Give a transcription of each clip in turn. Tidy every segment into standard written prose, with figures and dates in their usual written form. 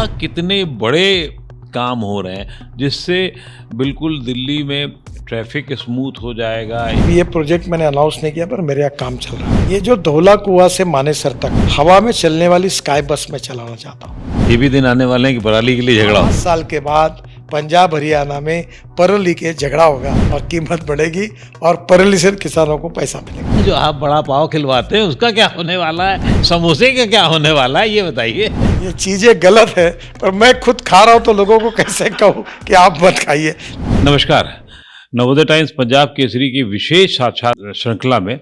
ऐसा कितने बड़े काम हो रहे हैं जिससे बिल्कुल दिल्ली में ट्रैफिक स्मूथ हो जाएगा। ये प्रोजेक्ट मैंने अनाउंस नहीं किया पर मेरे यहाँ काम चल रहा है। ये जो धौला कुआं से मानेसर तक हवा में चलने वाली स्काई बस में चलाना चाहता हूँ। ये भी दिन आने वाले हैं कि पराली के लिए झगड़ा हो। 5 साल के बाद पंजाब हरियाणा में पराली के झगड़ा होगा और कीमत बढ़ेगी और पराली से किसानों को पैसा मिलेगा। जो आप बड़ा पाव खिलवाते हैं उसका क्या होने वाला है, समोसे का क्या होने वाला है, ये बताइए। ये चीजें गलत है पर मैं खुद खा रहा हूँ तो लोगों को कैसे कहूँ कि आप मत खाइए। नमस्कार, नवोदय टाइम्स पंजाब केसरी की विशेष साक्षात्कार श्रृंखला में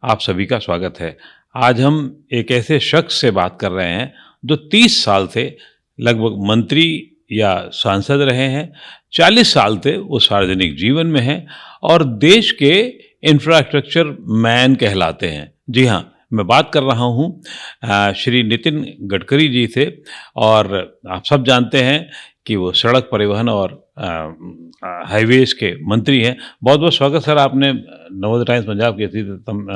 आप सभी का स्वागत है। आज हम एक ऐसे शख्स से बात कर रहे हैं जो 30 साल से लगभग मंत्री या सांसद रहे हैं, 40 साल से वो सार्वजनिक जीवन में हैं और देश के इंफ्रास्ट्रक्चर मैन कहलाते हैं। जी हाँ, मैं बात कर रहा हूँ श्री नितिन गडकरी जी से। और आप सब जानते हैं कि वो सड़क परिवहन और हाईवेज के मंत्री हैं। बहुत बहुत स्वागत सर, आपने नवोदय टाइम्स पंजाब के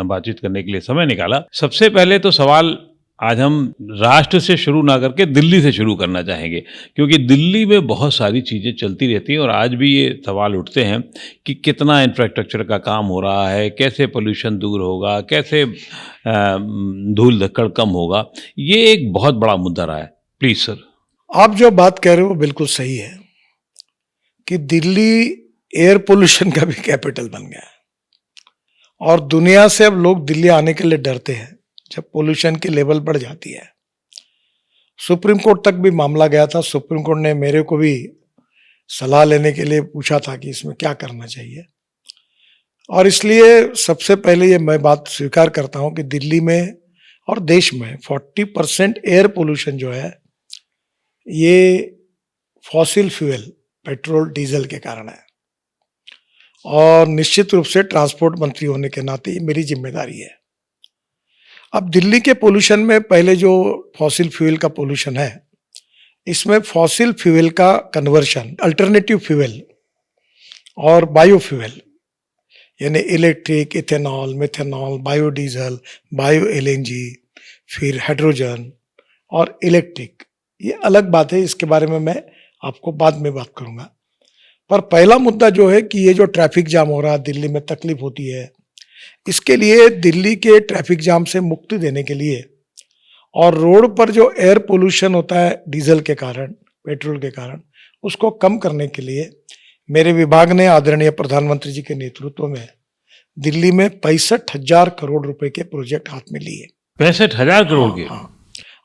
बातचीत करने के लिए समय निकाला। सबसे पहले तो सवाल आज हम राष्ट्र से शुरू ना करके दिल्ली से शुरू करना चाहेंगे, क्योंकि दिल्ली में बहुत सारी चीज़ें चलती रहती हैं और आज भी ये सवाल उठते हैं कि कितना इंफ्रास्ट्रक्चर का काम हो रहा है, कैसे पोल्यूशन दूर होगा, कैसे धूल धक्कड़ कम होगा। ये एक बहुत बड़ा मुद्दा रहा है। Please sir. आप जो बात कह रहे हो बिल्कुल सही है कि दिल्ली एयर पोल्यूशन का भी कैपिटल बन गया है और दुनिया से अब लोग दिल्ली आने के लिए डरते हैं जब पोल्यूशन की लेवल बढ़ जाती है। सुप्रीम कोर्ट तक भी मामला गया था। सुप्रीम कोर्ट ने मेरे को भी सलाह लेने के लिए पूछा था कि इसमें क्या करना चाहिए, और इसलिए सबसे पहले ये मैं बात स्वीकार करता हूं कि दिल्ली में और देश में 40% एयर पोल्यूशन जो है ये फॉसिल फ्यूल पेट्रोल डीजल के कारण है, और निश्चित रूप से ट्रांसपोर्ट मंत्री होने के नाते ये मेरी जिम्मेदारी है। अब दिल्ली के पोल्यूशन में पहले जो फॉसिल फ्यूल का पोल्यूशन है, इसमें फॉसिल फ्यूल का कन्वर्शन अल्टरनेटिव फ्यूल और बायोफ्यूल यानी electric, ethanol, methanol, biodiesel, bio LNG, फिर हाइड्रोजन और इलेक्ट्रिक, ये अलग बात है। इसके बारे में मैं आपको बाद में बात करूंगा। पर पहला मुद्दा जो है कि ये जो ट्रैफिक जाम हो रहा है, दिल्ली में तकलीफ होती है, इसके लिए दिल्ली के ट्रैफिक जाम से मुक्ति देने के लिए और रोड पर जो एयर पोल्यूशन होता है डीजल के कारण, पेट्रोल के कारण, उसको कम करने के लिए मेरे विभाग ने आदरणीय प्रधानमंत्री जी के नेतृत्व में दिल्ली में 65,000 करोड़ रुपए के प्रोजेक्ट हाथ में लिए। 65,000 करोड़ के? हाँ।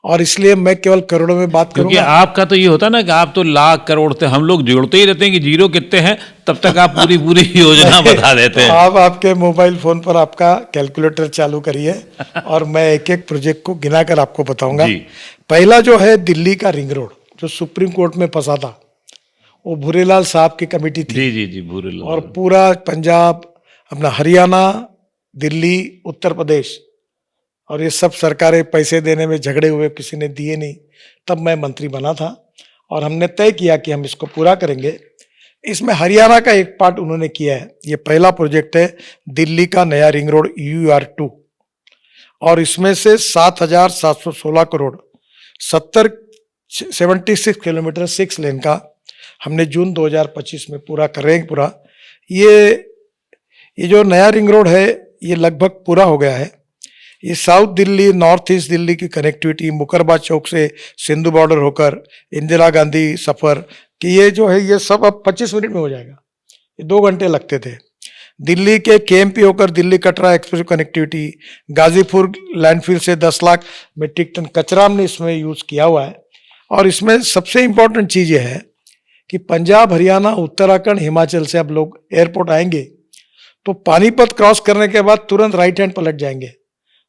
और इसलिए मैं केवल करोड़ों में बात क्योंकि करूंगा। आपका तो ये होता ना कि आप तो लाख करोड़ से, हम लोग जोड़ते ही रहते हैं कि जीरो कितने हैं, तब तक आप पूरी पूरी योजना बता देते हैं। आप आपके मोबाइल फोन पर आपका कैलकुलेटर चालू करिए और मैं एक एक प्रोजेक्ट को गिना कर आपको बताऊंगा। पहला जो है दिल्ली का रिंग रोड, जो सुप्रीम कोर्ट में फंसा था, वो भूरेलाल साहब की कमेटी थी। जी भूरेलाल। और पूरा पंजाब, अपना हरियाणा, दिल्ली, उत्तर प्रदेश और ये सब सरकारें पैसे देने में झगड़े हुए, किसी ने दिए नहीं। तब मैं मंत्री बना था और हमने तय किया कि हम इसको पूरा करेंगे। इसमें हरियाणा का एक पार्ट उन्होंने किया है। ये पहला प्रोजेक्ट है दिल्ली का नया रिंग रोड UR2, और इसमें से 7,716 करोड़ 76 किलोमीटर 6 लेन का हमने जून 2025 में पूरा करेंगे। पूरा ये जो नया रिंग रोड है ये लगभग पूरा हो गया है। ये south Delhi, north east Delhi की कनेक्टिविटी, मुकरबा चौक से सिंधु बॉर्डर होकर इंदिरा गांधी सफर कि ये जो है ये सब अब 25 मिनट में हो जाएगा। ये 2 घंटे लगते थे। दिल्ली के KMP होकर Delhi Katra express connectivity, Ghazipur landfill से 10 लाख मीट्रिक टन कचरा हमने इसमें यूज किया हुआ है। और इसमें सबसे इंपॉर्टेंट चीज ये है कि पंजाब, हरियाणा, उत्तराखंड, हिमाचल से अब लोग एयरपोर्ट आएंगे तो पानीपत क्रॉस करने के बाद तुरंत राइट हैंड पलट जाएंगे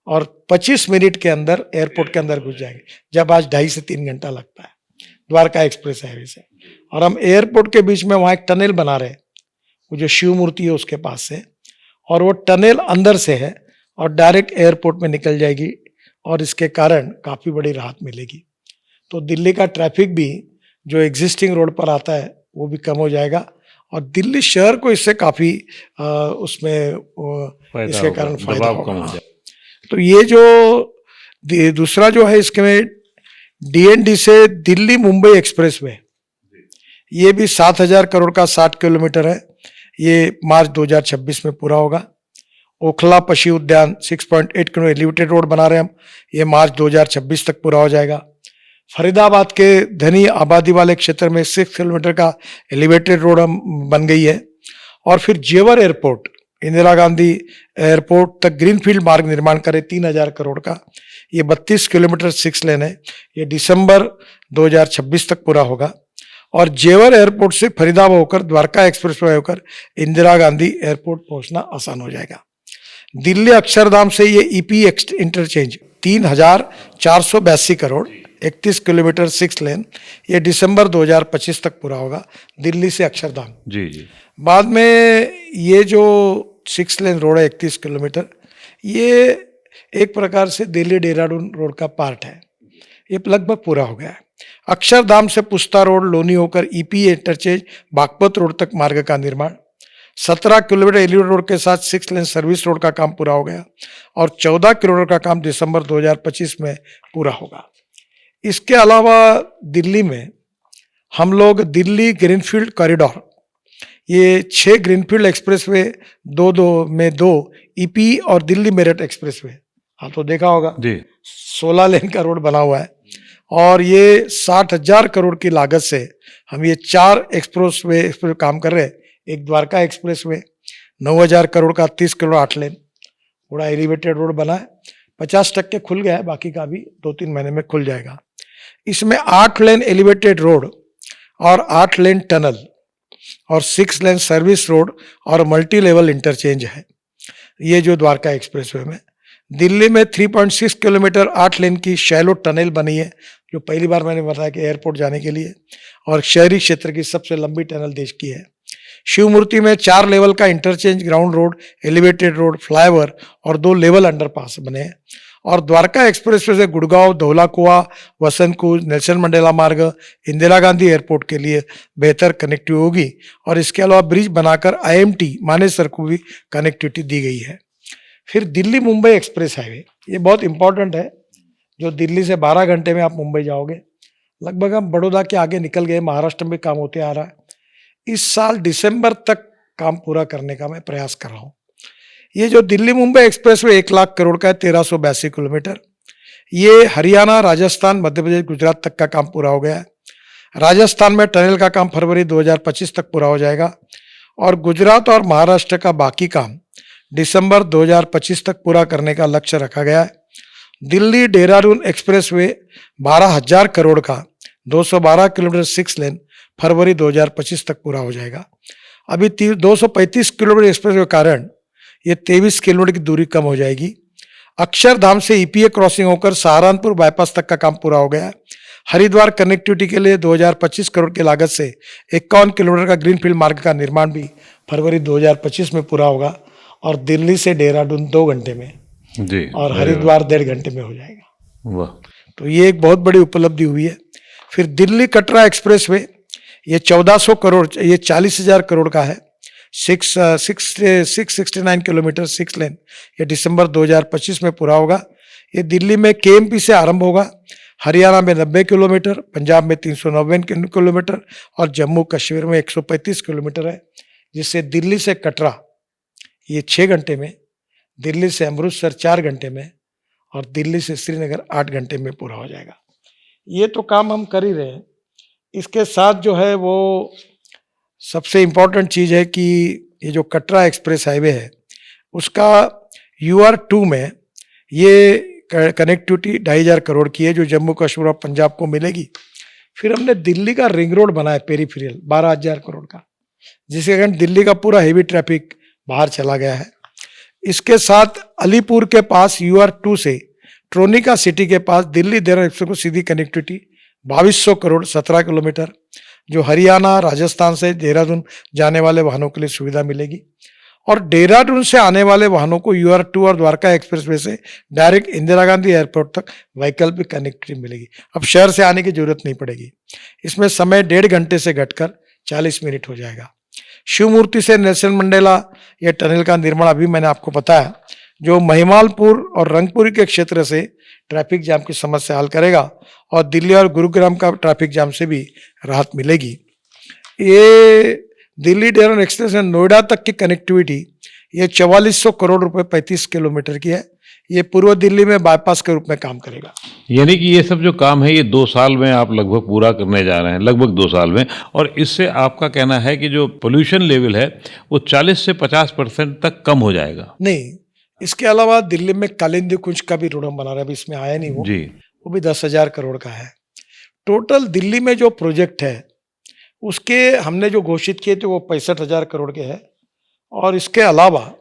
और 25 मिनट के अंदर एयरपोर्ट के अंदर घुस जाएंगे, जब आज 2.5 से 3 घंटा लगता है द्वारका एक्सप्रेस हाईवे से। और हम एयरपोर्ट के बीच में वहाँ एक टनल बना रहे हैं, वो जो शिव मूर्ति है उसके पास से, और वो टनल अंदर से है और डायरेक्ट एयरपोर्ट में निकल जाएगी और इसके कारण काफ़ी बड़ी राहत मिलेगी। तो दिल्ली का ट्रैफिक भी जो एग्जिस्टिंग रोड पर आता है वो भी कम हो जाएगा और दिल्ली शहर को इससे काफ़ी उसमें इसके कारण फायदा होगा। तो ये जो दूसरा जो है इसके में डीएनडी से दिल्ली मुंबई एक्सप्रेसवे, ये भी 7,000 करोड़ का 60 किलोमीटर है, ये मार्च 2026 में पूरा होगा। ओखला पशु उद्यान 6.8 किलोमीटर एलिवेटेड रोड बना रहे हैं हम, ये मार्च 2026 तक पूरा हो जाएगा। फरीदाबाद के धनी आबादी वाले क्षेत्र में 6 किलोमीटर का एलिवेटेड रोड हम बन गई है। और फिर जेवर एयरपोर्ट, इंदिरा गांधी एयरपोर्ट तक ग्रीनफील्ड मार्ग निर्माण करे 3,000 करोड़ का, ये 32 किलोमीटर 6 लेन है, ये दिसंबर 2026 तक पूरा होगा। और जेवर एयरपोर्ट से फरीदाबाद होकर द्वारका एक्सप्रेसवे होकर इंदिरा गांधी एयरपोर्ट पहुंचना आसान हो जाएगा। दिल्ली अक्षरधाम से ये ईपी इंटरचेंज 3,482 करोड़ 31 किलोमीटर 6 लेन, ये दिसंबर 2025 तक पूरा होगा दिल्ली से अक्षरधाम। जी जी। बाद में ये जो 6 लेन रोड है 31 किलोमीटर, ये एक प्रकार से दिल्ली देहरादून रोड का पार्ट है, ये लगभग पूरा हो गया है। अक्षरधाम से पुस्ता रोड लोनी होकर ईपी इंटरचेंज बागपत रोड तक मार्ग का निर्माण, 17 किलोमीटर एलिवेटेड रोड के साथ 6 लेन सर्विस रोड का काम पूरा हो गया और 14 किलोमीटर का काम दिसंबर 2025 में पूरा होगा। इसके अलावा दिल्ली में हम लोग दिल्ली ग्रीनफील्ड कॉरिडोर, ये 6 ग्रीनफील्ड एक्सप्रेसवे, दो ईपी और दिल्ली मेरठ एक्सप्रेसवे, आप तो देखा होगा जी, 16 लेन का रोड बना हुआ है और ये 60,000 करोड़ की लागत से हम ये 4 एक्सप्रेसवे काम कर रहे हैं। एक द्वारका एक्सप्रेसवे 9,000 करोड़ का 30 किलोमीटर 8 लेन पूरा एलिवेटेड रोड बना है, 50% खुल गया है, बाकी का भी 2-3 महीने में खुल जाएगा। इसमें 8 लेन एलिवेटेड रोड और 8 लेन टनल और 6 लेन सर्विस रोड और मल्टी लेवल इंटरचेंज है, ये जो द्वारका एक्सप्रेसवे में। दिल्ली में 3.6 किलोमीटर 8 लेन की शैलो टनल बनी है, जो पहली बार मैंने बताया कि एयरपोर्ट जाने के लिए, और शहरी क्षेत्र की सबसे लंबी टनल देश की है। शिवमूर्ति में 4 लेवल का interchange ground road, elevated road, flyover और 2 लेवल अंडरपास बने हैं। और द्वारका एक्सप्रेसवे से गुड़गांव, धौला कुआं, वसंत कुंज, नेल्सन मंडेला मार्ग, इंदिरा गांधी एयरपोर्ट के लिए बेहतर कनेक्टिविटी होगी। और इसके अलावा ब्रिज बनाकर IMT मानेसर को भी कनेक्टिविटी दी गई है। फिर दिल्ली मुंबई एक्सप्रेस हाईवे, ये बहुत इंपॉर्टेंट है, जो दिल्ली से 12 घंटे में आप मुंबई जाओगे। लगभग हम बड़ौदा के आगे निकल गए, महाराष्ट्र में काम होते आ रहा है। इस साल दिसंबर तक काम पूरा करने का मैं प्रयास कर रहा हूँ। ये जो दिल्ली मुंबई एक्सप्रेसवे 1 लाख करोड़ का है, 1382 किलोमीटर, ये हरियाणा, राजस्थान, मध्य प्रदेश, गुजरात तक का काम पूरा हो गया है। राजस्थान में टनल का काम फरवरी 2025 तक पूरा हो जाएगा और गुजरात और महाराष्ट्र का बाकी काम दिसंबर 2025 तक पूरा करने का लक्ष्य रखा गया है। दिल्ली देहरादून एक्सप्रेसवे 12,000 करोड़ का 212 किलोमीटर 6 लेन फरवरी 2025 तक पूरा हो जाएगा। अभी 235 किलोमीटर एक्सप्रेसवे के कारण ये 23 किलोमीटर की दूरी कम हो जाएगी। अक्षरधाम से EPA क्रॉसिंग होकर सहारनपुर बाईपास तक का काम पूरा हो गया है। हरिद्वार कनेक्टिविटी के लिए 2025 करोड़ की लागत से 51 किलोमीटर का ग्रीनफील्ड मार्ग का निर्माण भी फरवरी 2025 में पूरा होगा और दिल्ली से देहरादून 2 घंटे में जी, और हरिद्वार 1.5 घंटे में हो जाएगा। वाह, तो ये एक बहुत बड़ी उपलब्धि हुई है। फिर दिल्ली कटरा एक्सप्रेसवे, ये 1400 करोड़, ये 40,000 करोड़ का है, 669 किलोमीटर 6 लेन, ये दिसंबर 2025 में पूरा होगा। ये दिल्ली में KMP से आरंभ होगा, हरियाणा में 90 किलोमीटर, पंजाब में 390 किलोमीटर और जम्मू कश्मीर में 135 किलोमीटर है, जिससे दिल्ली से कटरा ये 6 घंटे में, दिल्ली से अमृतसर 4 घंटे में और दिल्ली से श्रीनगर 8 घंटे में पूरा हो जाएगा। ये तो काम हम कर ही रहे हैं। इसके साथ जो है वो सबसे इम्पोर्टेंट चीज़ है कि ये जो कटरा एक्सप्रेस हाईवे है उसका UR2 में ये कनेक्टिविटी 2,500 करोड़ की है, जो जम्मू कश्मीर और पंजाब को मिलेगी। फिर हमने दिल्ली का रिंग रोड बनाया पेरीफेरल 12,000 करोड़ का, जिसके कारण दिल्ली का पूरा हेवी ट्रैफिक बाहर चला गया है। इसके साथ अलीपुर के पास UR2 से ट्रोनिका सिटी के पास दिल्ली देहरादून एक्सप्रेस को सीधी कनेक्टिविटी 2200 करोड़ 17 किलोमीटर, जो हरियाणा, राजस्थान से देहरादून जाने वाले वाहनों के लिए सुविधा मिलेगी। और देहरादून से आने वाले वाहनों को UR2 और द्वारका एक्सप्रेसवे से डायरेक्ट इंदिरा गांधी एयरपोर्ट तक वैकल्पिक कनेक्टिविटी मिलेगी। अब शहर से आने की जरूरत नहीं पड़ेगी। इसमें समय 1.5 घंटे से घटकर 40 मिनट हो जाएगा। शिवमूर्ति से नेल्सन मंडेला यह टनल का निर्माण अभी मैंने आपको बताया, जो महिमालपुर और रंगपुरी के क्षेत्र से ट्रैफिक जाम की समस्या हल करेगा और दिल्ली और गुरुग्राम का ट्रैफिक जाम से भी राहत मिलेगी। ये दिल्ली देहरादून एक्सप्रेस एंड नोएडा तक की कनेक्टिविटी ये 4400 करोड़ रुपए 35 किलोमीटर की है। ये पूर्व दिल्ली में बाईपास के रूप में काम करेगा। यानी कि ये सब जो काम है ये 2 साल में आप लगभग पूरा करने जा रहे हैं, लगभग 2 साल में, और इससे आपका कहना है कि जो पोल्यूशन लेवल है वो 40 से 50% तक कम हो जाएगा। नहीं, इसके अलावा दिल्ली में कालिंदी कुंज का भी रोड हम बना रहे हैं, अभी इसमें आया नहीं जी। वो भी 10,000 करोड़ का है। टोटल दिल्ली में जो प्रोजेक्ट है उसके हमने जो घोषित किए थे वो 65,000 करोड़ के हैं और इसके अलावा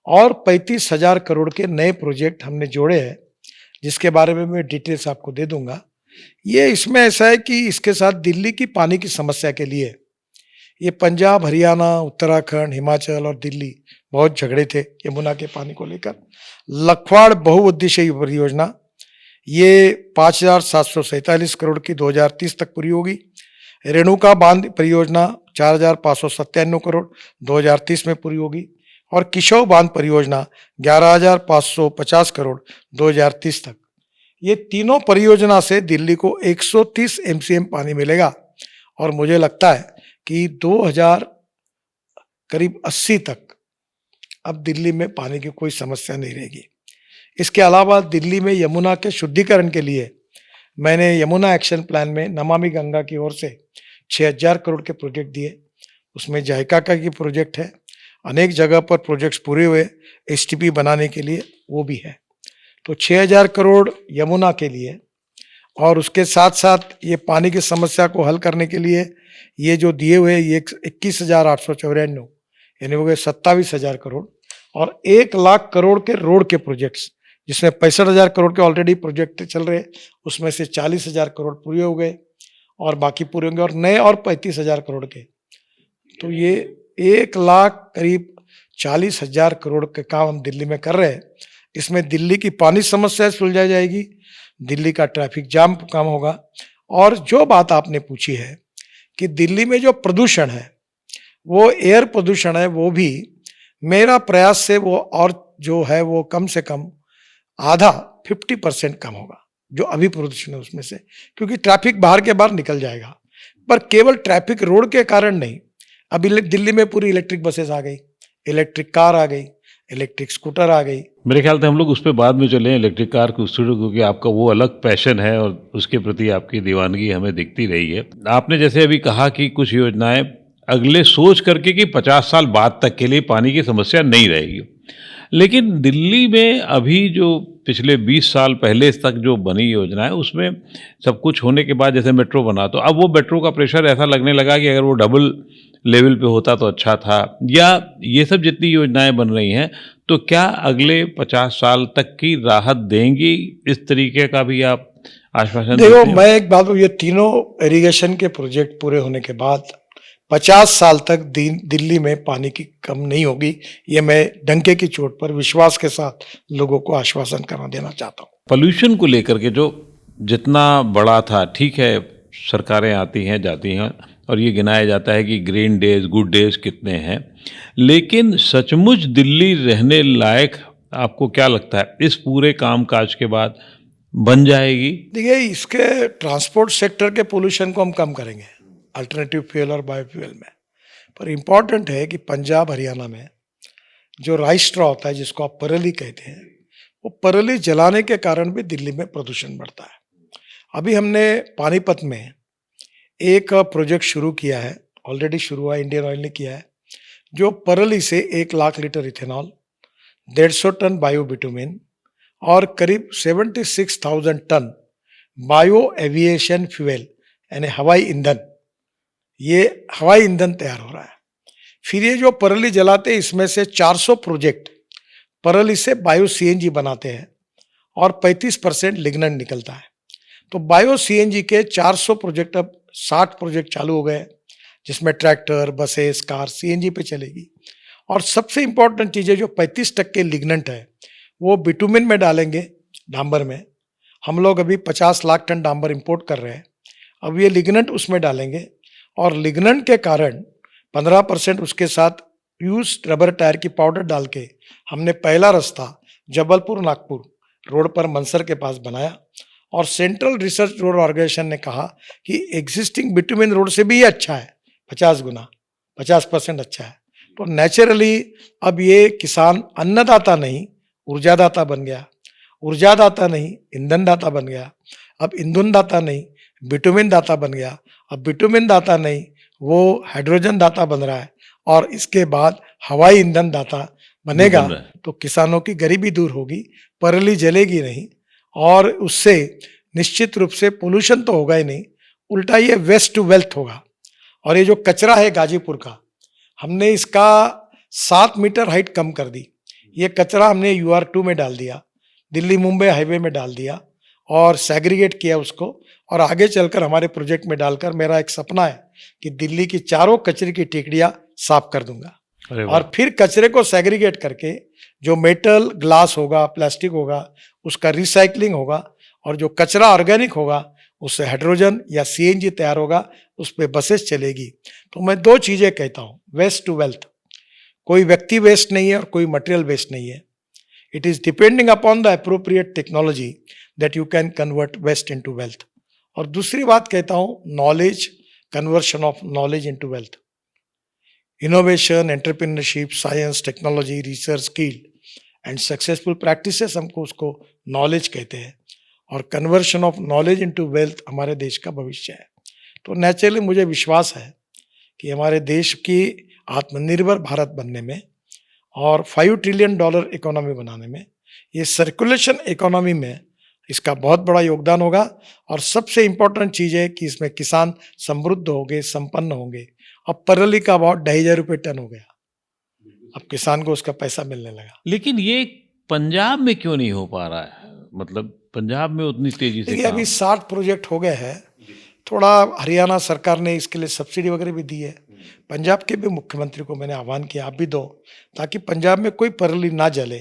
और 35,000 करोड़ के नए प्रोजेक्ट हमने जोड़े हैं, जिसके बारे में मैं डिटेल्स आपको दे दूंगा। ये इसमें ऐसा है कि इसके साथ दिल्ली की पानी की समस्या के लिए ये पंजाब, हरियाणा, उत्तराखंड, हिमाचल और दिल्ली बहुत झगड़े थे यमुना के पानी को लेकर। लखवाड़ बहुउद्देशीय परियोजना ये 5,747 करोड़ की 2030 तक पूरी होगी। रेणुका बांध परियोजना 4,597 करोड़ 2030 में पूरी होगी और किशोर बांध परियोजना 11,550 करोड़ 2030 तक। ये तीनों परियोजना से दिल्ली को 130 MCM पानी मिलेगा और मुझे लगता है कि 2080 तक अब दिल्ली में पानी की कोई समस्या नहीं रहेगी। इसके अलावा दिल्ली में यमुना के शुद्धिकरण के लिए मैंने यमुना एक्शन प्लान में नमामि गंगा की ओर से 6,000 करोड़ के प्रोजेक्ट दिए। उसमें जायका का की प्रोजेक्ट है, अनेक जगह पर प्रोजेक्ट्स पूरे हुए, STP बनाने के लिए वो भी है। तो 6,000 करोड़ यमुना के लिए और उसके साथ साथ ये पानी की समस्या को हल करने के लिए ये जो दिए हुए ये 21,894 यानी हो गए 27,000 करोड़ और 1 लाख करोड़ के रोड के प्रोजेक्ट्स, जिसमें 65,000 करोड़ के ऑलरेडी प्रोजेक्ट चल रहे, उसमें से 40,000 करोड़ पूरे हो गए और बाकी पूरे होंगे और नए और 35,000 करोड़ के। तो ये 1 लाख करीब 40,000 करोड़ के काम हम दिल्ली में कर रहे हैं। इसमें दिल्ली की पानी समस्या सुलझाई जाएगी, दिल्ली का ट्रैफिक जाम कम होगा और जो बात आपने पूछी है कि दिल्ली में जो प्रदूषण है वो एयर प्रदूषण है, वो भी मेरा प्रयास से वो और जो है वो कम से कम आधा 50% कम होगा जो अभी प्रदूषण है उसमें से, क्योंकि ट्रैफिक बाहर के बाहर निकल जाएगा। पर केवल ट्रैफिक रोड के कारण नहीं, अभी दिल्ली में पूरी इलेक्ट्रिक बसेस आ गई, इलेक्ट्रिक कार आ गई, इलेक्ट्रिक स्कूटर आ गई। मेरे ख्याल से हम लोग उस पर बाद में चले, इलेक्ट्रिक कार को स्कूटर, क्योंकि आपका वो अलग पैशन है और उसके प्रति आपकी दीवानगी हमें दिखती रही है। आपने जैसे अभी कहा कि कुछ योजनाएं अगले सोच करके कि 50 साल बाद तक के लिए पानी की समस्या नहीं रहेगी, लेकिन दिल्ली में अभी जो पिछले 20 साल पहले तक जो बनी योजना है उसमें सब कुछ होने के बाद जैसे मेट्रो बना, तो अब वो मेट्रो का प्रेशर ऐसा लगने लगा कि अगर वो डबल लेवल पे होता तो अच्छा था, या ये सब जितनी योजनाएं बन रही हैं तो क्या अगले 50 साल तक की राहत देंगी? इस तरीके का भी आप आश्वासन देखो, देते हैं? मैं एक बात, ये तीनों इरिगेशन के प्रोजेक्ट पूरे होने के बाद 50 साल तक दिल्ली में पानी की कम नहीं होगी, ये मैं डंके की चोट पर विश्वास के साथ लोगों को आश्वासन करना देना चाहता हूँ। पोल्यूशन को लेकर के जो जितना बड़ा था, ठीक है, सरकारें आती हैं जाती हैं और ये गिनाया जाता है कि ग्रीन डेज, गुड डेज कितने हैं, लेकिन सचमुच दिल्ली रहने लायक आपको क्या लगता है इस पूरे कामकाज के बाद बन जाएगी? देखिए, इसके ट्रांसपोर्ट सेक्टर के पोल्यूशन को हम कम करेंगे अल्टरनेटिव फ्यूल और बायोफ्यूल में, पर इम्पॉर्टेंट है कि पंजाब हरियाणा में जो राइस स्ट्रॉ होता है जिसको आप परेली कहते हैं, वो परेली जलाने के कारण भी दिल्ली में प्रदूषण बढ़ता है। अभी हमने पानीपत में एक प्रोजेक्ट शुरू किया है, ऑलरेडी शुरू हुआ, इंडियन ऑयल ने किया है, जो परेली से 1 lakh litre ethanol, 150 tonne bio bitumen और करीब 76,000 टन बायो एविएशन फ्यूल यानी हवाई ईंधन, ये हवाई ईंधन तैयार हो रहा है। फिर ये जो परेली जलाते हैं इसमें से 400 प्रोजेक्ट परेली से बायो CNG बनाते हैं और 35% लिग्नन निकलता है। तो बायो CNG के 400 प्रोजेक्ट, अब 60 प्रोजेक्ट चालू हो गए जिसमें ट्रैक्टर, बसेस, कार CNG पे चलेगी। और सबसे इंपॉर्टेंट चीज़ है जो 35% लिग्नेंट है वो बिटुमिन में डालेंगे, डांबर में। हम लोग अभी 50 लाख टन डांबर इंपोर्ट कर रहे हैं, अब ये लिग्नेंट उसमें डालेंगे और लिग्नेंट के कारण 15% उसके साथ यूज रबर टायर की पाउडर डाल के हमने पहला रास्ता जबलपुर नागपुर रोड पर मनसर के पास बनाया, और सेंट्रल रिसर्च रोड ऑर्गेनाइजेशन ने कहा कि एग्जिस्टिंग बिटुमिन रोड से भी ये अच्छा है, 50% अच्छा है। तो नेचुरली अब ये किसान अन्नदाता नहीं ऊर्जादाता बन गया, ऊर्जादाता नहीं ईंधन दाता बन गया, अब ईंधन दाता नहीं बिटुमिन दाता बन गया, अब बिटुमिन दाता नहीं वो हाइड्रोजन दाता बन रहा है, और इसके बाद हवाई ईंधन दाता बनेगा। बन रहा है। तो किसानों की गरीबी दूर होगी, परली जलेगी नहीं, और उससे निश्चित रूप से पोल्यूशन तो होगा ही नहीं, उल्टा ये वेस्ट टू वेल्थ होगा। और ये जो कचरा है गाजीपुर का, हमने इसका 7 मीटर हाइट कम कर दी। ये कचरा हमने UR2 में डाल दिया, दिल्ली मुंबई हाईवे में डाल दिया और सेग्रीगेट किया उसको, और आगे चलकर हमारे प्रोजेक्ट में डालकर मेरा एक सपना है कि दिल्ली की चारों कचरे की टेकड़ियां साफ कर दूंगा। अरे वाह। और फिर कचरे को सेग्रीगेट करके जो मेटल ग्लास होगा, प्लास्टिक होगा, उसका रिसाइकलिंग होगा, और जो कचरा ऑर्गेनिक होगा उससे हाइड्रोजन या CNG तैयार होगा, उस पर बसेस चलेगी। तो मैं 2 चीजें कहता हूँ, वेस्ट टू वेल्थ। कोई व्यक्ति वेस्ट नहीं है और कोई मटेरियल वेस्ट नहीं है। It is depending upon the appropriate technology that you can convert waste into wealth. और दूसरी बात कहता हूँ, knowledge, conversion of knowledge into wealth. Innovation, entrepreneurship, science, technology, research, skill and successful practices, हमको उसको knowledge कहते हैं, और conversion of knowledge into wealth हमारे देश का भविष्य है। तो नेचुरली मुझे विश्वास है कि हमारे देश की आत्मनिर्भर भारत बनने में और $5 ट्रिलियन इकोनॉमी बनाने में, ये सर्कुलेशन इकोनॉमी में इसका बहुत बड़ा योगदान होगा। और सबसे इंपॉर्टेंट चीज है कि इसमें किसान समृद्ध होंगे, संपन्न होंगे। अब परली का भाव 2,500 रुपये टन हो गया, अब किसान को उसका पैसा मिलने लगा। लेकिन ये पंजाब में क्यों नहीं हो पा रहा है? मतलब पंजाब में उतनी तेजी से देखिए, अभी 60 प्रोजेक्ट हो गए हैं। थोड़ा हरियाणा सरकार ने इसके लिए सब्सिडी वगैरह भी दी है। पंजाब के भी मुख्यमंत्री को मैंने आह्वान किया, आप भी दो, ताकि पंजाब में कोई परली ना जले,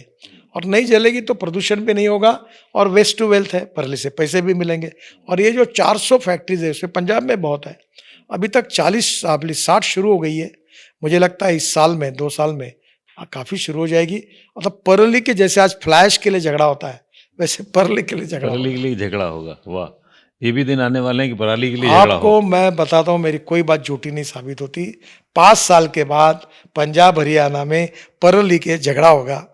और नहीं जलेगी तो प्रदूषण भी नहीं होगा, और वेस्ट टू वेल्थ है, परली से पैसे भी मिलेंगे। और ये जो 400 फैक्ट्रीज है उसमें पंजाब में बहुत है, अभी तक 60 शुरू हो गई है। मुझे लगता है इस साल में, 2 साल में काफ़ी शुरू हो जाएगी। मतलब परली के जैसे आज फ्लैश के लिए झगड़ा होता है, वैसे परली के लिए झगड़ा पराली होगा। के लिए झगड़ा होगा। वाह, ये भी दिन आने वाले हैं कि पराली के लिए झगड़ा हो। आपको मैं बताता हूँ, मेरी कोई बात झूठी नहीं साबित होती। 5 साल के बाद पंजाब हरियाणा में परली के झगड़ा होगा,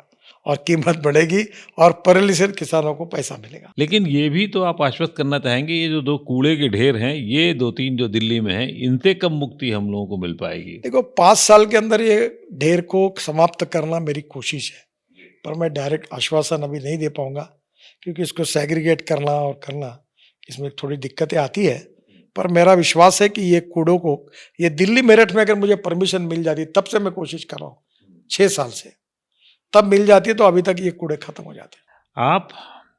और कीमत बढ़ेगी, और परली से किसानों को पैसा मिलेगा। लेकिन ये भी तो आप आश्वस्त करना चाहेंगे, ये जो 2 कूड़े के ढेर हैं, ये 2-3 जो दिल्ली में हैं, इनसे कब मुक्ति हम लोगों को मिल पाएगी? देखो, 5 साल के अंदर ये ढेर को समाप्त करना मेरी कोशिश है, पर मैं डायरेक्ट आश्वासन अभी नहीं दे पाऊंगा, क्योंकि इसको सेग्रीगेट करना और करना, इसमें थोड़ी दिक्कतें आती है। पर मेरा विश्वास है कि ये कूड़ों को, ये दिल्ली मेरठ में अगर मुझे परमिशन मिल जाती, तब से मैं कोशिश कर रहा हूँ 6 साल से, तब मिल जाती है तो अभी तक ये कूड़े खत्म हो जाते हैं। आप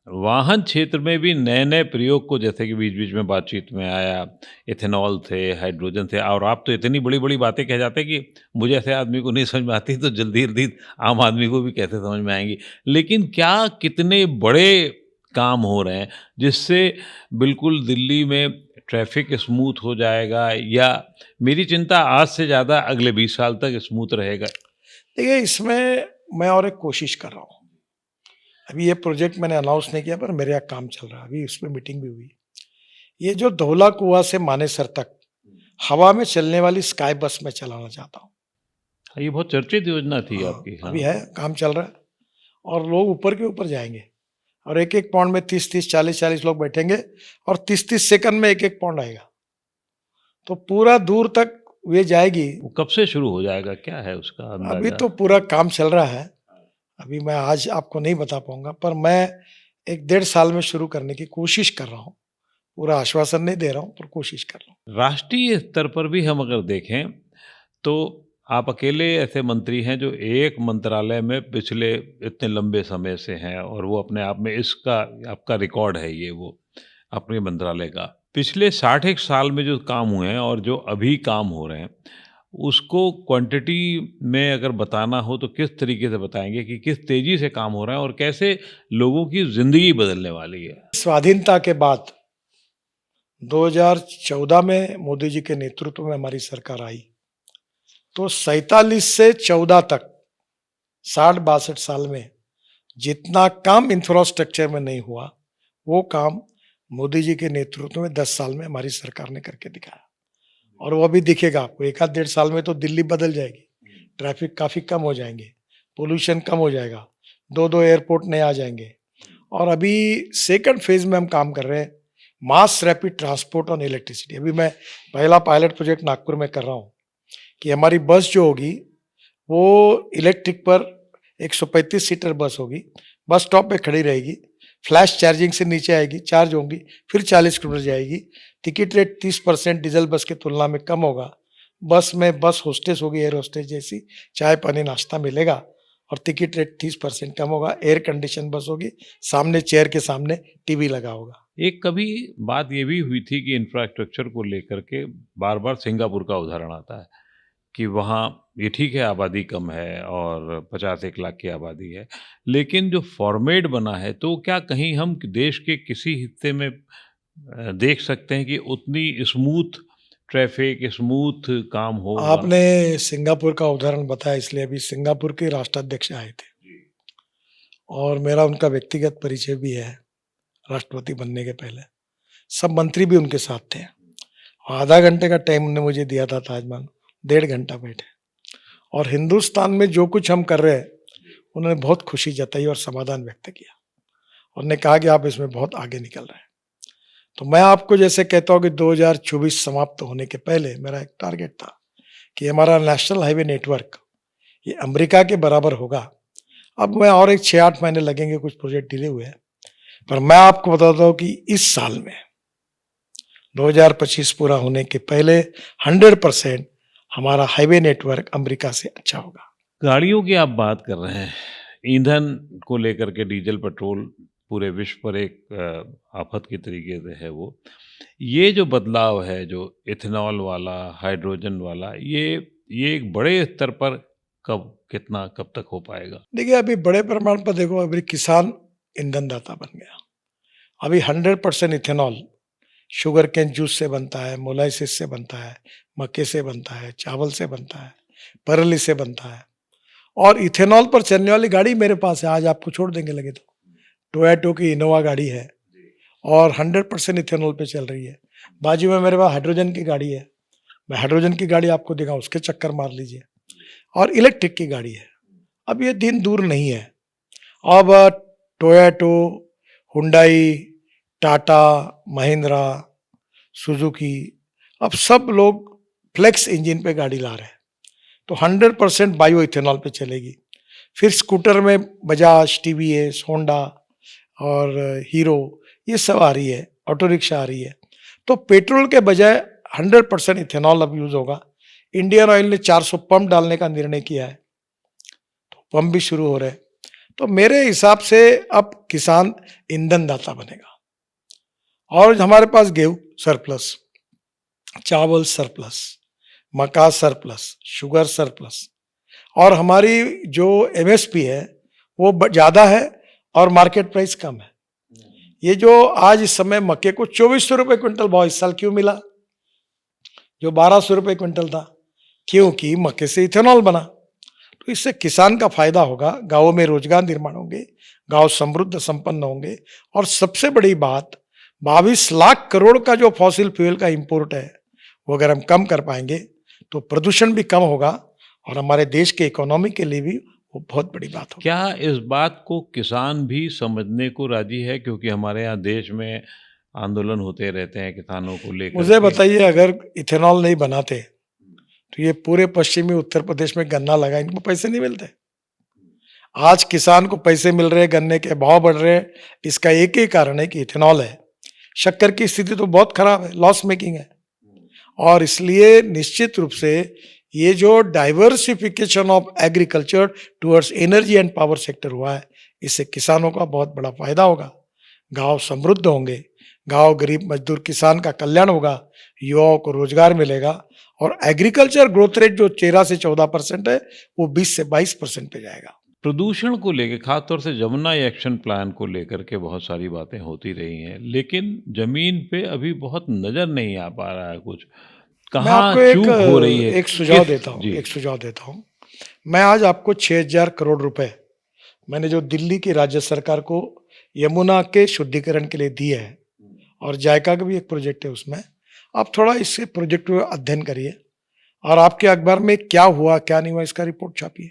वाहन क्षेत्र में भी नए-नए प्रयोग को, जैसे कि बीच-बीच में बातचीत में आया, इथेनॉल थे, हाइड्रोजन थे, और आप तो इतनी बड़ी-बड़ी बातें कह जाते हैं कि मुझे ऐसे आदमी को नहीं समझ में आती, तो जल्दी-जल्दी आम आदमी को भी कैसे समझ में आएँगी। लेकिन क्या कितने बड़े काम हो रहे हैं, जिससे बिल्कुल दिल्ली में ट्रैफ़िक स्मूथ हो जाएगा, या मेरी चिंता आज से ज़्यादा अगले 20 साल तक स्मूथ रहेगा? देखिए, इसमें मैं और एक कोशिश कर रहा हूँ। अभी ये प्रोजेक्ट मैंने अनाउंस नहीं किया, पर मेरे यहाँ काम चल रहा है, अभी उस पर मीटिंग भी हुई। ये जो धौला कुआं से मानेसर तक हवा में चलने वाली स्काई बस में चलाना चाहता हूँ। ये बहुत चर्चित योजना थी हाँ, आपकी। अभी हाँ। है, काम चल रहा है, और लोग ऊपर के ऊपर जाएंगे, और एक एक पॉइंट में 30-30, 40-40 लोग बैठेंगे, और 30-30 सेकंड में एक एक पॉइंट आएगा, तो पूरा दूर तक ये जाएगी। वो कब से शुरू हो जाएगा? क्या है उसका अभी अंदाज़ा? तो पूरा काम चल रहा है, अभी मैं आज आपको नहीं बता पाऊंगा, पर मैं 1-1.5 साल में शुरू करने की कोशिश कर रहा हूँ। पूरा आश्वासन नहीं दे रहा हूँ, पर कोशिश कर रहा हूँ। राष्ट्रीय स्तर पर भी हम अगर देखें, तो आप अकेले ऐसे मंत्री हैं जो एक मंत्रालय में पिछले इतने लंबे समय से हैं, और वो अपने आप में इसका आपका रिकॉर्ड है ये, वो अपने मंत्रालय का। पिछले 60 साल में जो काम हुए हैं और जो अभी काम हो रहे हैं, उसको क्वांटिटी में अगर बताना हो तो किस तरीके से बताएँगे कि किस तेज़ी से काम हो रहा है और कैसे लोगों की ज़िंदगी बदलने वाली है? स्वाधीनता के बाद 2014 में मोदी जी के नेतृत्व में हमारी सरकार आई, तो 47 से 14 तक 60-62 साल में जितना काम इंफ्रास्ट्रक्चर में नहीं हुआ, वो काम मोदी जी के नेतृत्व में 10 साल में हमारी सरकार ने करके दिखाया। और वो अभी दिखेगा आपको, 1-1.5 साल में तो दिल्ली बदल जाएगी, ट्रैफिक काफी कम हो जाएंगे, पोल्यूशन कम हो जाएगा, 2-2 एयरपोर्ट नए आ जाएंगे। और अभी सेकंड फेज में हम काम कर रहे हैं, mass rapid transport on electricity. अभी मैं पहला पायलट प्रोजेक्ट नागपुर में कर रहा हूँ कि हमारी बस जो होगी वो इलेक्ट्रिक पर 135 सीटर बस होगी, बस स्टॉप पे खड़ी रहेगी, फ्लैश चार्जिंग से नीचे आएगी, चार्ज होंगी, फिर 40 किलोमीटर जाएगी। टिकट रेट 30% डीजल बस की तुलना में कम होगा। बस में बस होस्टेस होगी, एयर होस्टेस जैसी, चाय पानी नाश्ता मिलेगा और टिकट रेट 30% कम होगा। एयर कंडीशन बस होगी, सामने चेयर के सामने टीवी लगा होगा। एक कभी बात ये भी हुई थी कि इंफ्रास्ट्रक्चर को लेकर के बार बार सिंगापुर का उदाहरण आता है कि वहाँ ये ठीक है आबादी कम है और 50-1 लाख की आबादी है, लेकिन जो फॉर्मेट बना है तो क्या कहीं हम देश के किसी हिस्से में देख सकते हैं कि उतनी स्मूथ ट्रैफिक, स्मूथ काम होगा? आपने सिंगापुर का उदाहरण बताया, इसलिए अभी सिंगापुर के राष्ट्राध्यक्ष आए थे और मेरा उनका व्यक्तिगत परिचय भी है राष्ट्रपति बनने के पहले। सब मंत्री भी उनके साथ थे। आधा घंटे का टाइम उन्होंने मुझे दिया था ताजमहल, 1.5 घंटा बैठे और हिंदुस्तान में जो कुछ हम कर रहे हैं उन्होंने बहुत खुशी जताई और समाधान व्यक्त किया। उन्होंने कहा कि आप इसमें बहुत आगे निकल रहे हैं। तो मैं आपको जैसे कहता हूँ कि 2024 समाप्त होने के पहले मेरा एक टारगेट था कि हमारा नेशनल हाईवे नेटवर्क ये अमेरिका के बराबर होगा। अब मैं और एक 6-8 महीने लगेंगे, कुछ प्रोजेक्ट डिले हुए हैं, पर मैं आपको बताता हूँ कि इस साल में 2025 पूरा होने के पहले 100% हमारा हाईवे नेटवर्क अमेरिका से अच्छा होगा। गाड़ियों की आप बात कर रहे हैं, ईंधन को लेकर के डीजल पेट्रोल पूरे विश्व पर एक आफत के तरीके से है वो। ये जो बदलाव है जो इथेनॉल वाला, हाइड्रोजन वाला, ये एक बड़े स्तर पर कब तक हो पाएगा? देखिए अभी बड़े प्रमाण पर देखो, अभी किसान ईंधन दाता बन गया। अभी 100% इथेनॉल शुगर केन जूस से बनता है, मोलाइसिस से बनता है, मक्के से बनता है, चावल से बनता है, परली से बनता है। और इथेनॉल पर चलने वाली गाड़ी मेरे पास है, आज आपको छोड़ देंगे लगे तो। टोयोटो की इनोवा गाड़ी है और 100% इथेनॉल पे चल रही है। बाजू में मेरे पास हाइड्रोजन की गाड़ी है, मैं हाइड्रोजन की गाड़ी आपको दिखाऊं, उसके चक्कर मार लीजिए। और इलेक्ट्रिक की गाड़ी है। अब ये दिन दूर नहीं है, अब Toyota, Hyundai, Tata, Mahindra, Suzuki, अब सब लोग फ्लेक्स इंजन पे गाड़ी ला रहे हैं, तो 100% बायो इथेनॉल पे चलेगी। फिर स्कूटर में बजाज, टीवीएस, होंडा और हीरो ये सब आ रही है, ऑटो रिक्शा आ रही है। तो पेट्रोल के बजाय 100% इथेनॉल अब यूज होगा। इंडियन ऑयल ने 400 पंप डालने का निर्णय किया है, तो पंप भी शुरू हो रहे हैं। तो मेरे हिसाब से अब किसान ईंधन दाता बनेगा और हमारे पास गेहूं सरप्लस, चावल सरप्लस, मक्का सरप्लस, शुगर सरप्लस और हमारी जो एमएसपी है वो ज्यादा है और मार्केट प्राइस कम है। ये जो आज इस समय मक्के को 2400 रुपए क्विंटल भाव इस साल क्यों मिला, जो 1200 रुपए क्विंटल था? क्योंकि मक्के से इथेनॉल बना। तो इससे किसान का फायदा होगा, गांवों में रोजगार निर्माण होंगे, गांव समृद्ध संपन्न होंगे। और सबसे बड़ी बात, 22 लाख करोड़ का जो फॉसिल फ्यूल का इंपोर्ट है वो अगर हम कम कर पाएंगे तो प्रदूषण भी कम होगा और हमारे देश के इकोनॉमी के लिए भी वो बहुत बड़ी बात होगी। क्या इस बात को किसान भी समझने को राजी है? क्योंकि हमारे यहाँ देश में आंदोलन होते रहते हैं किसानों को लेकर मुझे के। बताइए, अगर इथेनॉल नहीं बनाते तो ये पूरे पश्चिमी उत्तर प्रदेश में गन्ना लगा, इनको पैसे नहीं मिलते। आज किसान को पैसे मिल रहे हैं, गन्ने के भाव बढ़ रहे हैं, इसका एक ही कारण है कि इथेनॉल है। शक्कर की स्थिति तो बहुत खराब है, लॉस मेकिंग है। और इसलिए निश्चित रूप से ये जो diversification of agriculture towards energy and power sector हुआ है, इससे किसानों का बहुत बड़ा फायदा होगा। गांव समृद्ध होंगे, गांव गरीब मजदूर किसान का कल्याण होगा, युवाओं को रोजगार मिलेगा और एग्रीकल्चर ग्रोथ रेट जो 13 से 14% है वो 20 से 22% पे जाएगा। प्रदूषण को लेकर, खासतौर से जमुना एक्शन प्लान को लेकर के बहुत सारी बातें होती रही हैं, लेकिन जमीन पे अभी बहुत नजर नहीं आ पा रहा है कुछ। मैं कहाँ आपको चूक हो रही है? एक सुझाव किस देता हूँ, जी एक सुझाव देता हूँ। मैं आज आपको 6000 करोड़ रुपए मैंने जो दिल्ली की राज्य सरकार को यमुना के शुद्धिकरण के लिए दिए है, और जायका का भी एक प्रोजेक्ट है उसमें, आप थोड़ा इससे प्रोजेक्ट को अध्ययन करिए और आपके अखबार में क्या हुआ क्या नहीं हुआ इसका रिपोर्ट छापिए।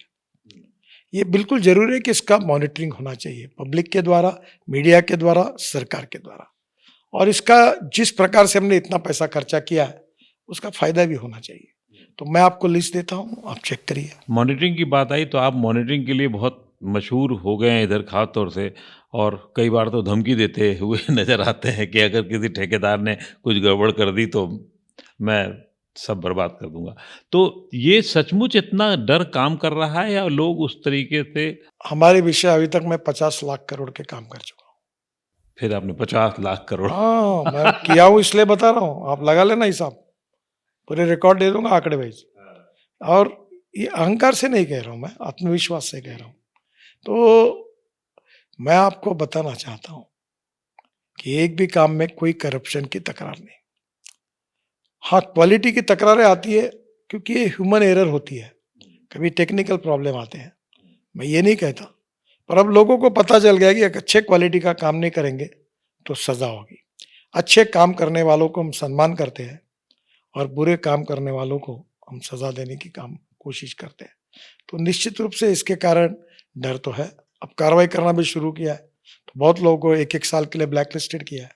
ये बिल्कुल जरूरी है कि इसका मॉनिटरिंग होना चाहिए, पब्लिक के द्वारा, मीडिया के द्वारा, सरकार के द्वारा, और इसका जिस प्रकार से हमने इतना पैसा खर्चा किया है उसका फायदा भी होना चाहिए। तो मैं आपको लिस्ट देता हूँ, आप चेक करिए। मॉनिटरिंग की बात आई तो आप मॉनिटरिंग के लिए बहुत मशहूर हो गए हैं इधर खास तौर से, और कई बार तो धमकी देते हुए नज़र आते हैं कि अगर किसी ठेकेदार ने कुछ गड़बड़ कर दी तो मैं सब बर्बाद कर दूंगा। तो ये सचमुच इतना डर काम कर रहा है या लोग उस तरीके से? हमारे विषय अभी तक मैं 50 लाख करोड़ के काम कर चुका हूँ। फिर आपने 50 लाख करोड़? हाँ, मैं किया हूँ इसलिए बता रहा हूँ, आप लगा लेना हिसाब, पूरे रिकॉर्ड दे दूंगा आंकड़े वाइज। और ये अहंकार से नहीं कह रहा हूँ, मैं आत्मविश्वास से कह रहा हूँ। तो मैं आपको बताना चाहता हूँ कि एक भी काम में कोई करप्शन की तकरार नहीं। हाँ, क्वालिटी की तकरारें आती है क्योंकि ये ह्यूमन एरर होती है, कभी टेक्निकल प्रॉब्लम आते हैं, मैं ये नहीं कहता, पर अब लोगों को पता चल गया कि एक अच्छे क्वालिटी का काम नहीं करेंगे तो सजा होगी। अच्छे काम करने वालों को हम सम्मान करते हैं और बुरे काम करने वालों को हम सजा देने की कोशिश करते हैं। तो निश्चित रूप से इसके कारण डर तो है। अब कार्रवाई करना भी शुरू किया है, तो बहुत लोगों को 1-1 साल के लिए ब्लैक लिस्टेड किया है।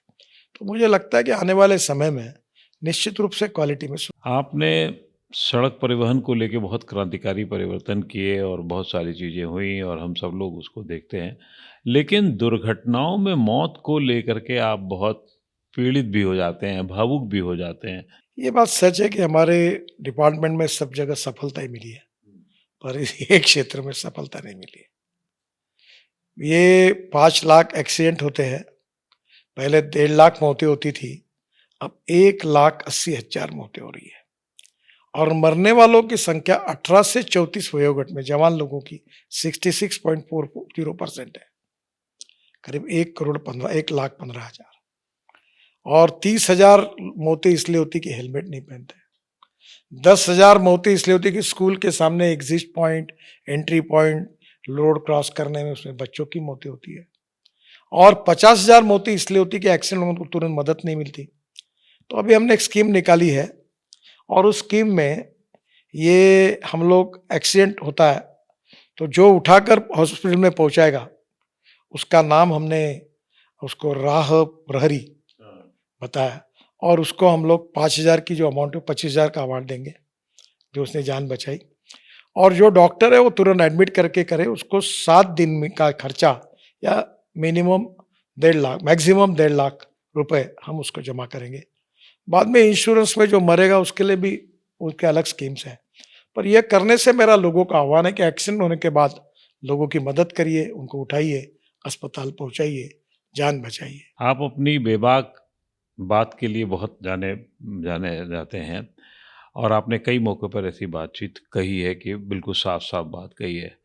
तो मुझे लगता है कि आने वाले समय में निश्चित रूप से क्वालिटी में आपने सड़क परिवहन को लेके बहुत क्रांतिकारी परिवर्तन किए और बहुत सारी चीज़ें हुई और हम सब लोग उसको देखते हैं। लेकिन दुर्घटनाओं में मौत को लेकर के आप बहुत पीड़ित भी हो जाते हैं, भावुक भी हो जाते हैं। ये बात सच है कि हमारे डिपार्टमेंट में सब जगह सफलता ही मिली है, पर इस एक क्षेत्र में सफलता नहीं मिली है। ये 5 लाख एक्सीडेंट होते हैं, पहले 1.5 लाख मौतें होती थी, अब 1,80,000 मौतें हो रही है, और मरने वालों की संख्या 18 से 34 वयोगट में जवान लोगों की 66.40% है, करीब 1,15,00,000। और 30,000 मौतें इसलिए होती कि हेलमेट नहीं पहनते, 10,000 मौतें इसलिए होती कि स्कूल के सामने exit point, entry point, road cross करने में उसमें बच्चों की मौतें होती है, और 50,000 मौतें इसलिए होती कि एक्सीडेंट में उनको तुरंत मदद नहीं मिलती। तो अभी हमने एक स्कीम निकाली है, और उस स्कीम में ये हम लोग एक्सीडेंट होता है तो जो उठाकर हॉस्पिटल में पहुंचाएगा उसका नाम हमने उसको राह प्रहरी बताया, और उसको हम लोग 5,000 की जो अमाउंट है 25,000 का अवार्ड देंगे जो उसने जान बचाई। और जो डॉक्टर है वो तुरंत एडमिट करके करे उसको 7 दिन का खर्चा या मिनिमम 1.5 लाख, मैक्सिमम 1.5 लाख रुपए हम उसको जमा करेंगे। बाद में इंश्योरेंस में जो मरेगा उसके लिए भी उनके अलग स्कीम्स हैं। पर यह करने से मेरा लोगों का आह्वान है कि एक्सीडेंट होने के बाद लोगों की मदद करिए, उनको उठाइए, अस्पताल पहुंचाइए, जान बचाइए। आप अपनी बेबाक बात के लिए बहुत जाने जाने जाते हैं और आपने कई मौक़ों पर ऐसी बातचीत कही है कि बिल्कुल साफ-साफ बात कही है।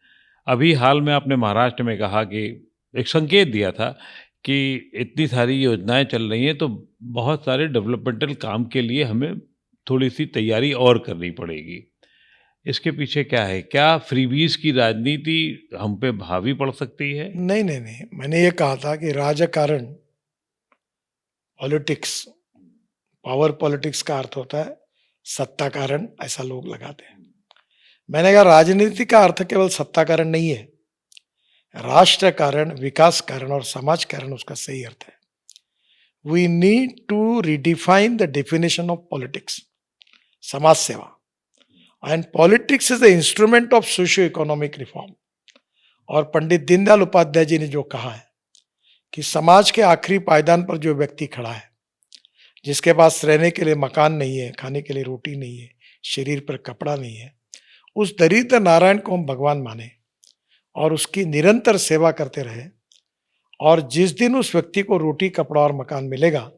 अभी हाल में आपने महाराष्ट्र में कहा कि एक संकेत दिया था कि इतनी सारी योजनाएँ चल रही हैं तो बहुत सारे डेवलपमेंटल काम के लिए हमें थोड़ी-सी तैयारी और करनी पड़ेगी। इसके पीछे क्या है? क्या फ्रीबीज़ की राजनीति हम पे हावी पड़ सकती है? नहीं, नहीं, नहीं। मैंने ये कहा था कि राजकारण, पॉलिटिक्स, पावर पॉलिटिक्स का अर्थ होता है सत्ता कारण, ऐसा लोग लगाते हैं। मैंने कहा राजनीति का अर्थ केवल सत्ता कारण नहीं है, राष्ट्र कारण, विकास कारण और समाज कारण उसका सही अर्थ है। We need to redefine the definition of politics, समाज सेवा, and politics is the instrument of socio economic reform. और पंडित दीनदयाल उपाध्याय जी ने जो कहा है कि समाज के आखिरी पायदान पर जो व्यक्ति खड़ा है, जिसके पास रहने के लिए मकान नहीं है, खाने के लिए रोटी नहीं है, शरीर पर कपड़ा नहीं है, उस दरिद्र नारायण को हम भगवान माने और उसकी निरंतर सेवा करते रहे, और जिस दिन उस व्यक्ति को रोटी, कपड़ा और मकान मिलेगा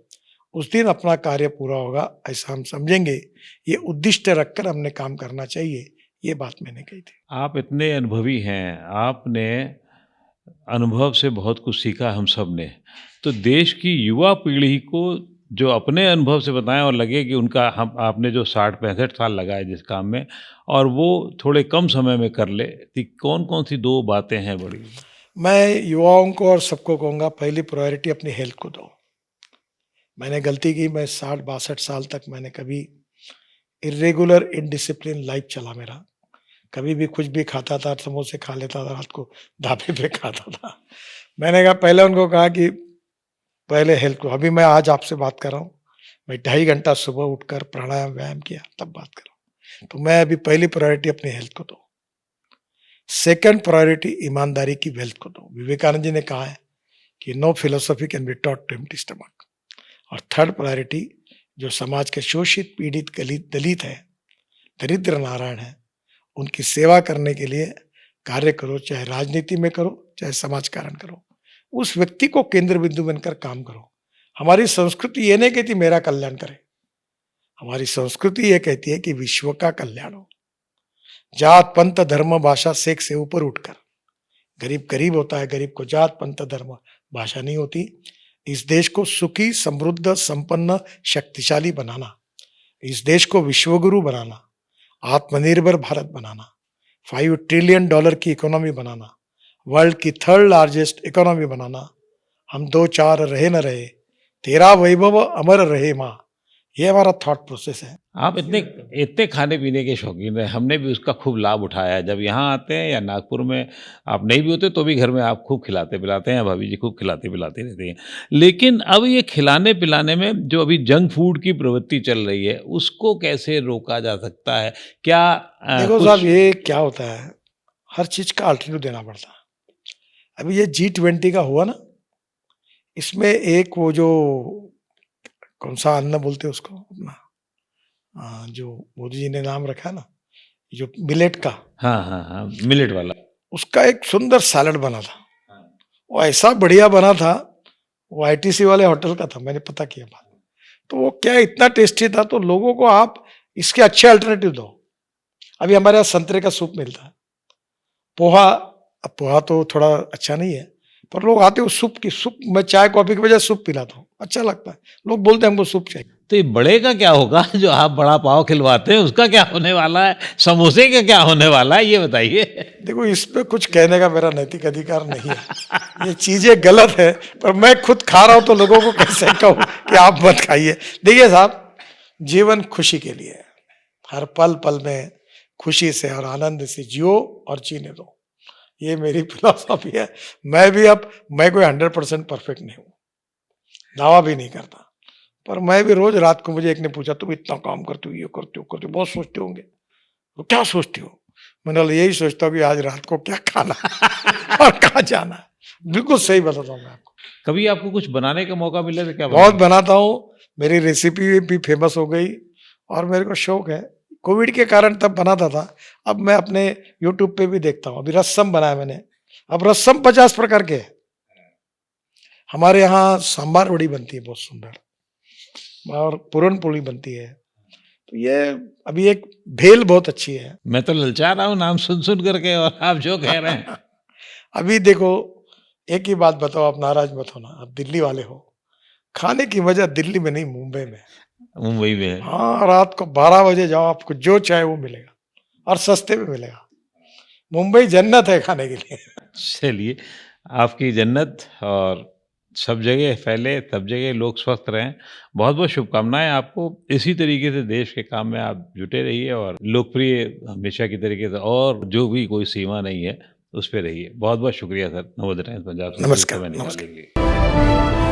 उस दिन अपना कार्य पूरा होगा, ऐसा हम समझेंगे। ये उद्दिष्ट रखकर हमने काम करना चाहिए, ये बात मैंने कही थी। आप इतने अनुभवी हैं, आपने अनुभव से बहुत कुछ सीखा हम सब ने। तो देश की युवा पीढ़ी को जो अपने अनुभव से बताएं और लगे कि उनका हम आपने जो 60-65 साल लगाए जिस काम में और वो थोड़े कम समय में कर ले, तो कौन-कौन सी 2 बातें हैं बड़ी? मैं युवाओं को और सबको कहूँगा, पहली प्रायोरिटी अपनी हेल्थ को दो। मैंने गलती की, मैं 60-62 साल तक मैंने कभी इर्रेगुलर इनडिसिप्लिन लाइफ चला मेरा। कभी भी कुछ भी खाता था, समोसे खा लेता था, रात को ढाबे पे खाता था। मैंने कहा, पहले उनको कहा कि पहले हेल्थ को। अभी मैं आज आपसे बात कर रहा हूँ, मैं 2.5 घंटा सुबह उठकर प्राणायाम व्यायाम किया, तब बात कर रहा हूँ। तो मैं अभी पहली प्रायोरिटी अपनी हेल्थ को दो। सेकंड प्रायोरिटी ईमानदारी की वेल्थ को दो। विवेकानंद जी ने कहा है कि no philosophy can be taught to empty stomach. और थर्ड प्रायोरिटी, जो समाज के शोषित, पीड़ित, दलित है, दरिद्र नारायण है, उनकी सेवा करने के लिए कार्य करो, चाहे राजनीति में करो, चाहे समाज कारण करो। उस व्यक्ति को केंद्र बिंदु बनकर काम करो। हमारी संस्कृति ये नहीं कहती मेरा कल्याण करे, हमारी संस्कृति ये कहती है कि विश्व का कल्याण हो। जात पंथ धर्म भाषा सेक से ऊपर उठकर, गरीब गरीब होता है, गरीब को जात पंथ धर्म भाषा नहीं होती। इस देश को सुखी, समृद्ध, संपन्न, शक्तिशाली बनाना, इस देश को विश्वगुरु बनाना, आत्मनिर्भर भारत बनाना, $5 ट्रिलियन की इकोनॉमी बनाना, वर्ल्ड की 3rd लार्जेस्ट इकोनॉमी बनाना। हम 2-4 रहे न रहे, तेरा वैभव अमर रहे माँ, ये हमारा थॉट प्रोसेस है। आप इतने इतने खाने पीने के शौकीन हैं, हमने भी उसका खूब लाभ उठाया है। जब यहाँ आते हैं या नागपुर में आप नहीं भी होते तो भी घर में आप खूब खिलाते पिलाते हैं, भाभी जी खूब खिलाती पिलाती रहती हैं। लेकिन अब ये खिलाने पिलाने में जो अभी जंक फूड की प्रवृत्ति चल रही है, उसको कैसे रोका जा सकता है? क्या देखो कुछ साहब, ये क्या होता है, हर चीज का अल्टरनेटिव देना पड़ता है। अभी ये G20 का हुआ ना, इसमें एक वो जो कौन सा अन्न बोलते हैं उसको अपना, जो मोदी जी ने नाम रखा है ना, जो मिलेट का, हाँ, हाँ, हाँ, मिलेट वाला। उसका एक सुंदर सैलड बना था। वो ऐसा बढ़िया बना था, वो ITC वाले होटल का था, मैंने पता किया बात। तो वो क्या इतना टेस्टी था, तो लोगों को आप इसके अच्छे अल्टरनेटिव दो। अभी हमारे यहाँ संतरे का सूप मिलता है, पोहा। अब पोहा तो थोड़ा अच्छा नहीं है, पर लोग आते हो सूप मैं चाय कॉफी की बजाय सूप पिलाता हूँ, अच्छा लगता है। लोग बोलते हैं हमको सूप चाहिए। तो ये बड़े का क्या होगा जो आप बड़ा पाव खिलवाते हैं, उसका क्या होने वाला है? समोसे का क्या होने वाला है, ये बताइए? देखो, इस पे कुछ कहने का मेरा नैतिक अधिकार नहीं है। ये चीजें गलत है, पर मैं खुद खा रहा हूं तो लोगों को कैसे कहूं कि आप मत खाइए। देखिए साहब, जीवन खुशी के लिए है। हर पल पल में खुशी से और आनंद से जियो और जीने दो, ये मेरी फिलॉसफी है। मैं कोई 100% परफेक्ट नहीं हूँ, दावा भी नहीं करता, पर मैं भी रोज रात को, मुझे एक ने पूछा, तुम इतना काम करते हो, ये करते हो, बहुत सोचते होंगे। तो क्या सोचते हो? मैंने बोला, यही सोचता हूँ कि आज रात को क्या खाना है और कहाँ जाना है। बिल्कुल सही बताता हूँ मैं आपको। कभी आपको कुछ बनाने का मौका मिले तो क्या बहुत बनाता हूँ, मेरी रेसिपी भी फेमस हो गई और मेरे को शौक है। कोविड के कारण तब बनाता था, अब मैं अपने यूट्यूब पे भी देखता हूँ। अभी रसम बनाया मैंने, अब रसम 50 प्रकार के है। हमारे यहाँ सांबार वड़ी बनती है बहुत सुंदर, और पूरन पोली बनती है। तो ये अभी एक भेल बहुत अच्छी है। मैं तो ललचा रहा हूँ नाम सुन सुन करके, और आप जो कह रहे हैं। अभी देखो, एक ही बात बताओ, आप नाराज मत होना, आप दिल्ली वाले हो, खाने की मजा दिल्ली में नहीं, मुंबई में। मुंबई में है। हाँ, रात को 12 बजे जाओ, आपको जो चाहे वो मिलेगा और सस्ते में मिलेगा। मुंबई जन्नत है खाने के लिए। चलिए, आपकी जन्नत और सब जगह फैले, सब जगह लोग स्वस्थ रहें। बहुत बहुत शुभकामनाएं आपको। इसी तरीके से देश के काम में आप जुटे रहिए और लोकप्रिय हमेशा की तरीके से, और जो भी कोई सीमा नहीं है उस पे रहिए। बहुत बहुत शुक्रिया सर, नवोदय टाइम्स पंजाब से नमस्कार, समय नमस्कार। निकालने के लिए।